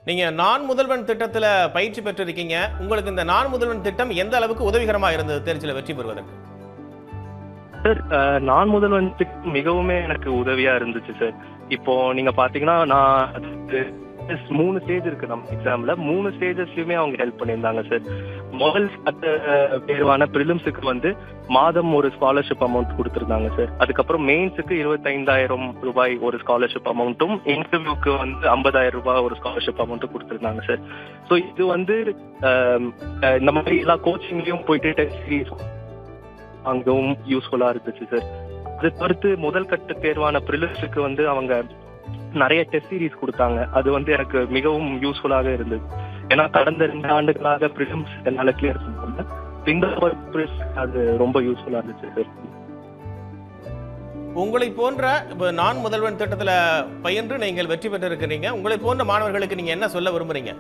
நீங்க நான் முதல்வன் திட்டத்துல பயிற்சி பெற்றிருக்கீங்க. உங்களுக்கு இந்த நான் முதல்வன் திட்டம் எந்த அளவுக்கு உதவிகரமா இருந்தது தேர்ச்சியில வெற்றி பெறுவதற்கு? சார், நான் முதல்வன் திட்டம் மிகவுமே எனக்கு உதவியா இருந்துச்சு சார். இப்போ நீங்க பாத்தீங்கன்னா நான் அதுக்கு 3 ஸ்டேஜ் இருக்கு நம்ம எக்ஸாம்ல. 3 ஸ்டேஜஸ்லயுமே அவங்க ஹெல்ப் பண்ணியிருந்தாங்க சார். முதல் தேர்வான பிரிலிம்ஸுக்கு வந்து மாதம் ஒரு ஸ்காலர்ஷிப் அமௌண்ட் கொடுத்துருந்தாங்க சார். அதுக்கப்புறம் மெயின்ஸுக்கு 25,000 ரூபாய் ஒரு ஸ்காலர்ஷிப் அமௌண்ட்டும், இன்டர்வியூக்கு வந்து 50,000 ரூபாய் ஒரு ஸ்காலர்ஷிப் அமௌண்ட்டும் கொடுத்துருந்தாங்க சார். ஸோ இது வந்து இந்த மாதிரி எல்லா கோச்சிங்லயும் போயிட்டு டெஸ்ட் சீரீஸ் அங்கவும் யூஸ்ஃபுல்லா இருந்துச்சு சார். அது தவிர்த்து முதல் கட்ட தேர்வான பிரிலிம்ஸுக்கு வந்து அவங்க நிறைய டெஸ்ட் சீரீஸ் கொடுத்தாங்க. அது வந்து எனக்கு மிகவும் யூஸ்ஃபுல்லாக இருந்தது. ஏன்னா கடந்த 2 ஆண்டுகளாக பிரிலிம்ஸ் என்னால கிளியர் பண்ண முடியல. இந்த அது ரொம்ப யூஸ்ஃபுல்லா இருந்துச்சு சார். உங்களை போன்ற இப்ப நான் முதல்வன் திட்டத்துல பயின்று நீங்கள் வெற்றி பெற்றிருக்கிறீங்க. உங்களை போன்ற மாணவர்களுக்கு நீங்க என்ன சொல்ல விரும்புறீங்க?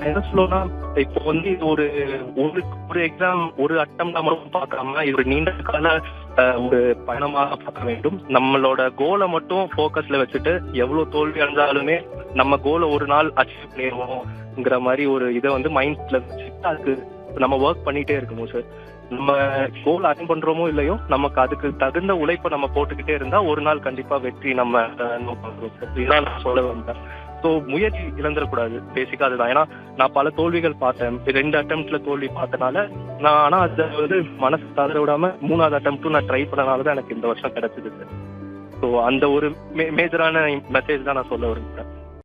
என்ன சொல்லணும்னா, இப்போ வந்து இது ஒரு ஒரு எக்ஸாம் ஒரு அட்டம்ப்டா மட்டும் பார்க்காம இது ஒரு நீண்ட கால ஒரு பயணமாக பார்க்க வேண்டும். நம்மளோட கோலை மட்டும் ஃபோக்கஸ்ல வச்சுட்டு எவ்வளவு தோல்வி அடைஞ்சாலுமே நம்ம கோலை ஒரு நாள் அச்சீவ் பண்ணிடுவோம்ங்கிற மாதிரி ஒரு இதை வந்து மைண்ட்ல வச்சுட்டு அதுக்கு நம்ம ஒர்க் பண்ணிட்டே இருக்கணும் சார். நம்ம கோல் அட்டன் பண்றோமோ இல்லையோ, நமக்கு அதுக்கு தகுந்த உழைப்பை நம்ம போட்டுக்கிட்டே இருந்தா ஒரு நாள் கண்டிப்பா வெற்றி நம்ம நோக்கம் சார். இதெல்லாம் நான் சொல்ல வந்தேன். ஸோ முயற்சி இழந்துடக்கூடாது. பேசிக்கா அதுதான். ஏன்னா நான் பல தோல்விகள் பார்த்தேன். 2 அட்டம்ப்ட்ல தோல்வி பார்த்தனால நான் ஆனா அதை வந்து மனசு தளர விடாம 3வது அட்டம்ப்டும் நான் ட்ரை பண்ணனால தான் எனக்கு இந்த வருஷம் கிடைச்சது சார். ஸோ அந்த ஒரு மேஜரான மெசேஜ் தான் நான் சொல்ல விரும்புறேன்.